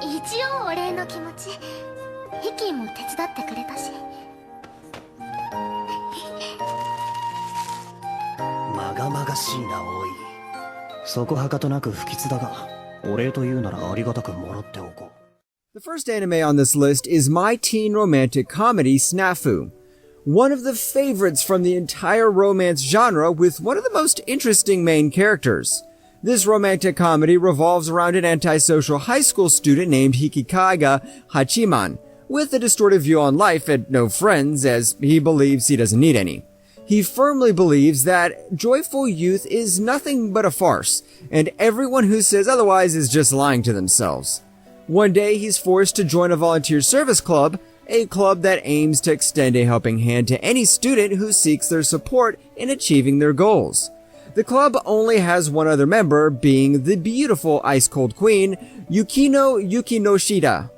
一応お礼の気持ちヒキも手伝ってくれたしまがまがしいなおいそこはかとなく不吉だがお礼というならありがたくもらっておこう The first anime on this list is my teen romantic comedy SNAFU, one of the favorites from the entire romance genre with one of the most interesting main characters. This romantic comedy revolves around an antisocial high school student named Hikikaga Hachiman, with a distorted view on life and no friends as he believes he doesn't need any. He firmly believes that joyful youth is nothing but a farce, and everyone who says otherwise is just lying to themselves. One day he's forced to join a volunteer service club, a club that aims to extend a helping hand to any student who seeks their support in achieving their goals. The club only has one other member, being the beautiful ice-cold queen, Yukino Yukinoshida.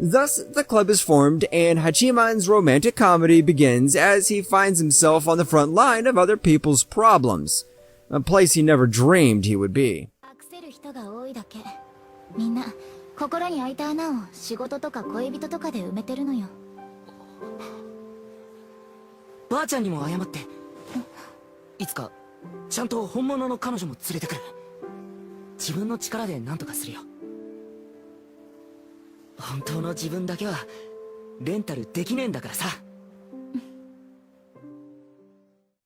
Thus, the club is formed, and Hachiman's romantic comedy begins as he finds himself on the front line of other people's problems, a place he never dreamed he would be. みんな心に開いた穴を仕事とか恋人とかで埋めてるのよばあちゃんにも謝っていつかちゃんと本物の彼女も連れてくる自分の力で何とかするよ本当の自分だけはレンタルできねえんだからさ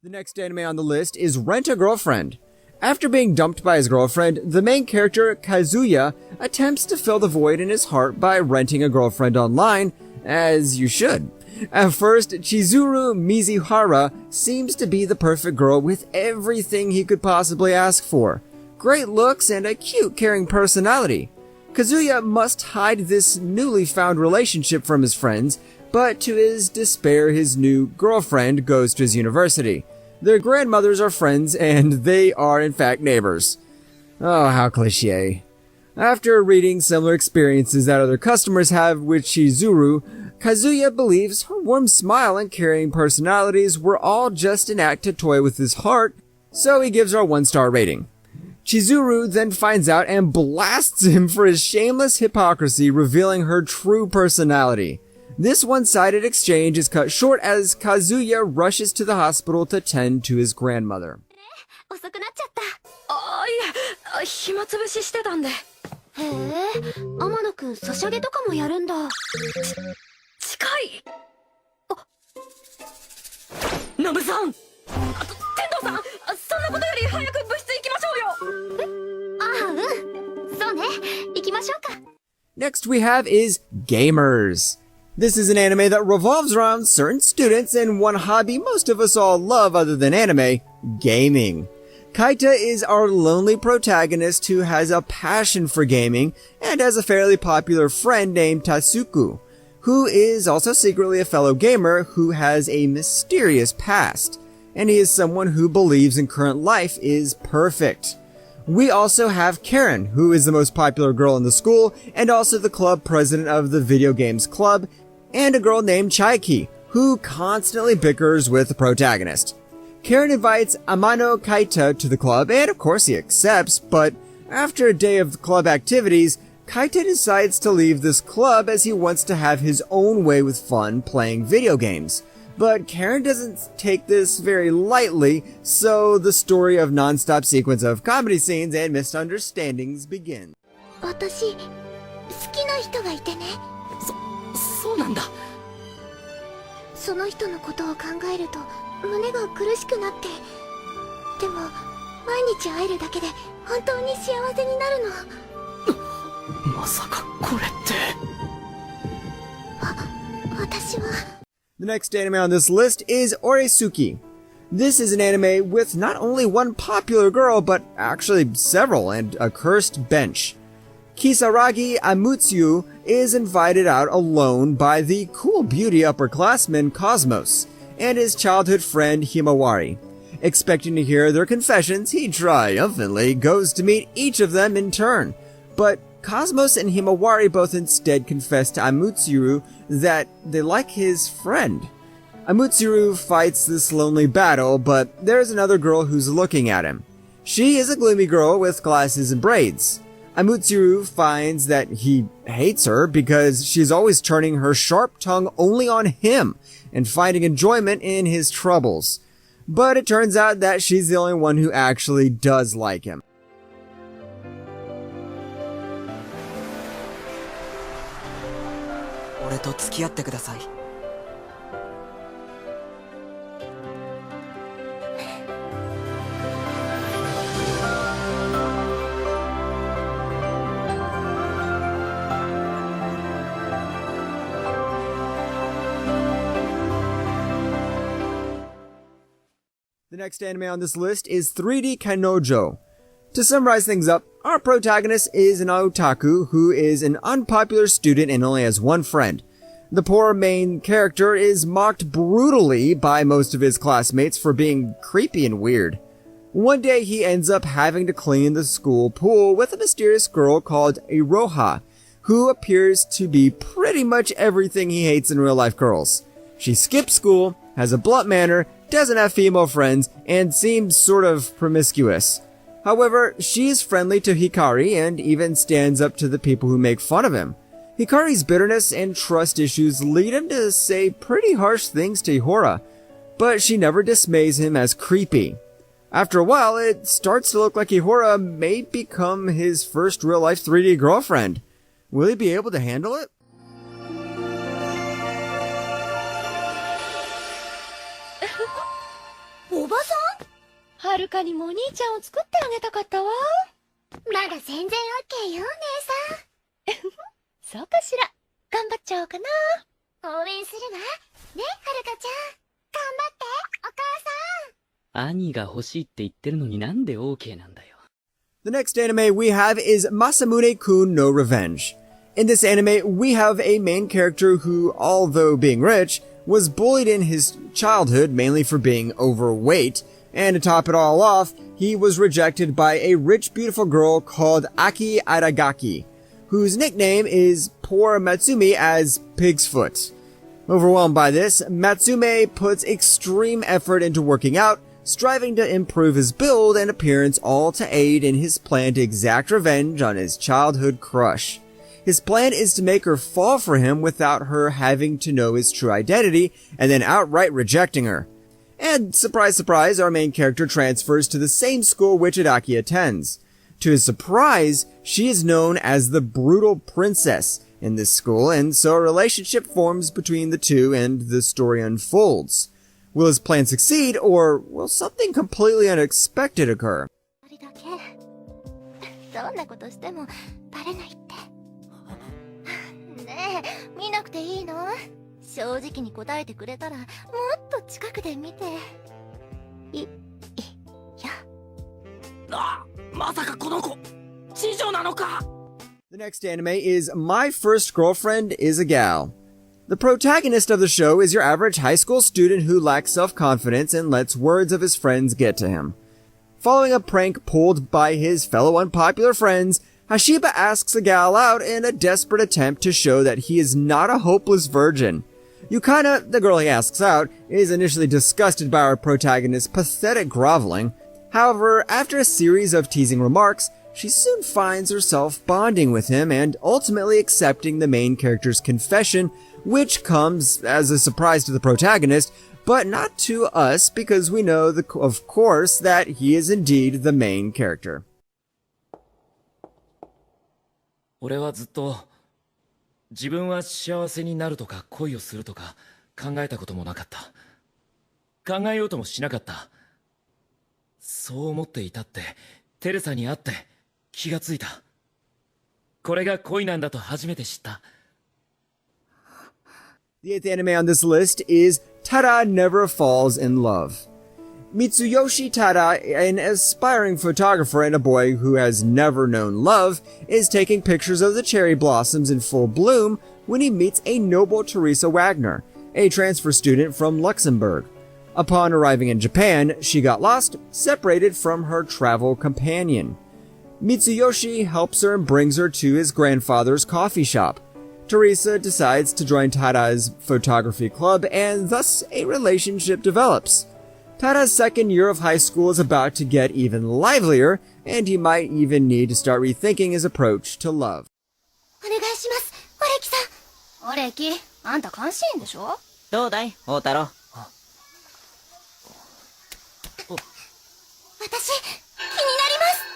The next anime on the list is Rent a Girlfriend. After being dumped by his girlfriend, the main character, Kazuya, attempts to fill the void in his heart by renting a girlfriend online, as you should. At first, Chizuru Mizuhara seems to be the perfect girl with everything he could possibly ask for. Great looks and a cute, caring personality. Kazuya must hide this newly found relationship from his friends, but to his despair, his new girlfriend goes to his university. Their grandmothers are friends, and they are in fact neighbors. Oh, how cliché. After reading similar experiences that other customers have with Chizuru, Kazuya believes her warm smile and caring personalities were all just an act to toy with his heart, so he gives her a 1-star rating. Chizuru then finds out and blasts him for his shameless hypocrisy, revealing her true personality. This one-sided exchange is cut short as Kazuya rushes to the hospital to tend to his grandmother. 遅くなっちゃったあいえ暇つぶししてたんでへえ天野くんソシャゲとかもやるんだ近いナムさん天童さんそんなことより早く部室行きましょうよそうね行きましょうか Next we have is Gamers. This is an anime that revolves around certain students and one hobby most of us all love other than anime, gaming. Kaita is our lonely protagonist who has a passion for gaming and has a fairly popular friend named Tasuku, who is also secretly a fellow gamer who has a mysterious past, and he is someone who believes in current life is perfect. We also have Karen, who is the most popular girl in the school and also the club president of the video games club, and a girl named Chaiki, who constantly bickers with the protagonist. Karen invites Amano Kaita to the club, and of course he accepts, but after a day of club activities, Kaita decides to leave this club as he wants to have his own way with fun playing video games. But Karen doesn't take this very lightly, so the story of non-stop sequence of comedy scenes and misunderstandings begins. 私好きな人がいてねそうなんだその人のことを考えると胸が苦しくなってでも毎日会えるだけで本当に幸せになるのまさかこれって私は The next anime on this list is Oresuki. This is an anime with not only one popular girl, but actually several and a cursed bench. Kisaragi Amutsu is invited out alone by the cool beauty upperclassman Cosmos and his childhood friend Himawari. Expecting to hear their confessions, he triumphantly goes to meet each of them in turn. But Cosmos and Himawari both instead confess to Amutsuru that they like his friend. Amutsuru fights this lonely battle, but there's another girl who's looking at him. She is a gloomy girl with glasses and braids. Amutsuru finds that he hates her because she's always turning her sharp tongue only on him and finding enjoyment in his troubles. But it turns out that she's the only one who actually does like him. The next anime on this list is 3D Kanojo. To summarize things up, our protagonist is an otaku who is an unpopular student and only has one friend. The poor main character is mocked brutally by most of his classmates for being creepy and weird. One day he ends up having to clean the school pool with a mysterious girl called Iroha, who appears to be pretty much everything he hates in real life girls. She skips school, has a blunt manner, doesn't have female friends, and seems sort of promiscuous. However, she is friendly to Hikari and even stands up to the people who make fun of him. Hikari's bitterness and trust issues lead him to say pretty harsh things to Ihora, but she never dismays him as creepy. After a while, it starts to look like Ihora may become his first real-life 3D girlfriend. Will he be able to handle it? おばさん？はるかにもお兄ちゃんを作ってあげたかったわ。まだ全然 OK よ、姉さん。そうかしら。頑張っちゃおうかな。応援するわ。ね、はるかちゃん。頑張って、お母さん。兄が欲しいって言ってるのになんで OK なんだよ。The next anime we have is Masamune-kun no Revenge. In this anime, we have a main character who, although being rich, was bullied in his childhood mainly for being overweight, and to top it all off, he was rejected by a rich, beautiful girl called Aki Aragaki, whose nickname is Poor Matsumi as Pig's Foot. Overwhelmed by this, Matsume puts extreme effort into working out, striving to improve his build and appearance, all to aid in his plan to exact revenge on his childhood crush. His plan is to make her fall for him without her having to know his true identity and then outright rejecting her. And surprise, surprise, our main character transfers to the same school which Adaki attends. To his surprise, she is known as the Brutal Princess in this school, and so a relationship forms between the two and the story unfolds. Will his plan succeed, or will something completely unexpected occur? どんなことしてもバレないって。ねえ、見なくていいの？正直に答えてくれたらもっと近くで見て。まさかこの子、次女なのか? The next anime is My First Girlfriend is a Gal. The protagonist of the show is your average high school student who lacks self-confidence and lets words of his friends get to him. Following a prank pulled by his fellow unpopular friends, Hashiba asks a gal out in a desperate attempt to show that he is not a hopeless virgin. Yukana, the girl he asks out, is initially disgusted by our protagonist's pathetic groveling. However, after a series of teasing remarks, she soon finds herself bonding with him and ultimately accepting the main character's confession, which comes as a surprise to the protagonist, but not to us because we know, of course, that he is indeed the main character. 俺はずっと自分は幸せになるとか恋をするとか考えたこともなかった。考えようともしなかった。そう思っていたってテレサに会って気がついた。これが恋なんだと初めて知った。The eighth anime on this list is Tada Never Falls in Love. Mitsuyoshi Tada, an aspiring photographer and a boy who has never known love, is taking pictures of the cherry blossoms in full bloom when he meets a noble Teresa Wagner, a transfer student from Luxembourg. Upon arriving in Japan, she got lost, separated from her travel companion. Mitsuyoshi helps her and brings her to his grandfather's coffee shop. Teresa decides to join Tada's photography club, and thus a relationship develops. Tada's second year of high school is about to get even livelier, and he might even need to start rethinking his approach to love. お願いしますオレキさん。オレキ、あんた監視員でしょ。どうだい大太郎。私、気になります。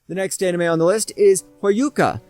The next anime on the list is Hyouka.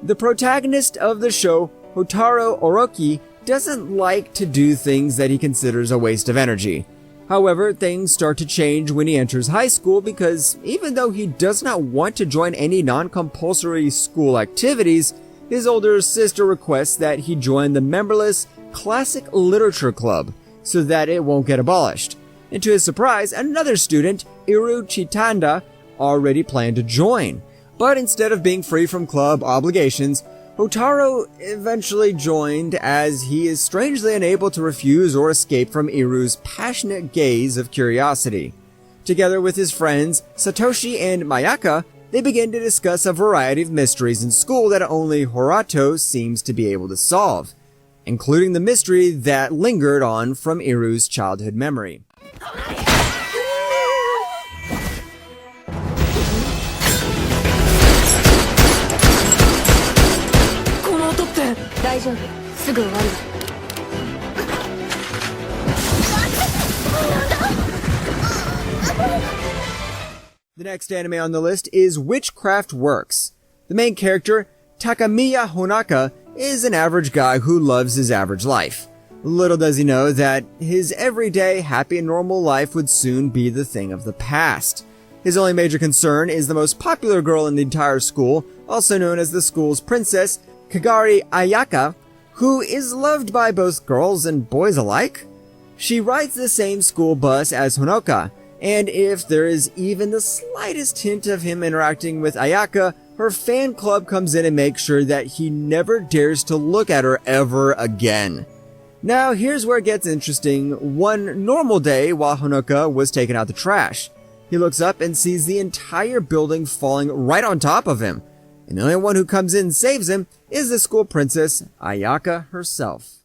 The protagonist of the show, Hotaru Oroki, doesn't like to do things that he considers a waste of energy. However, things start to change when he enters high school because even though he does not want to join any non-compulsory school activities, his older sister requests that he join the memberless Classic Literature Club so that it won't get abolished. And to his surprise, another student, Iru Chitanda, already planned to join. But instead of being free from club obligations, Hotaru eventually joined as he is strangely unable to refuse or escape from Iru's passionate gaze of curiosity. Together with his friends Satoshi and Mayaka, they begin to discuss a variety of mysteries in school that only Horato seems to be able to solve, including the mystery that lingered on from Iru's childhood memory. 大丈夫すぐ終わる。 The next anime on the list is Witchcraft Works. The main character, Takamiya Honaka, is an average guy who loves his average life. Little does he know that his everyday, happy and normal life would soon be the thing of the past. His only major concern is the most popular girl in the entire school, also known as the school's princess, Kagari Ayaka, who is loved by both girls and boys alike. She rides the same school bus as Honoka, and if there is even the slightest hint of him interacting with Ayaka, her fan club comes in and makes sure that he never dares to look at her ever again. Now here's where it gets interesting. One normal day while Honoka was taking out the trash, he looks up and sees the entire building falling right on top of him. And the only one who comes in and saves him is the school princess, Ayaka herself.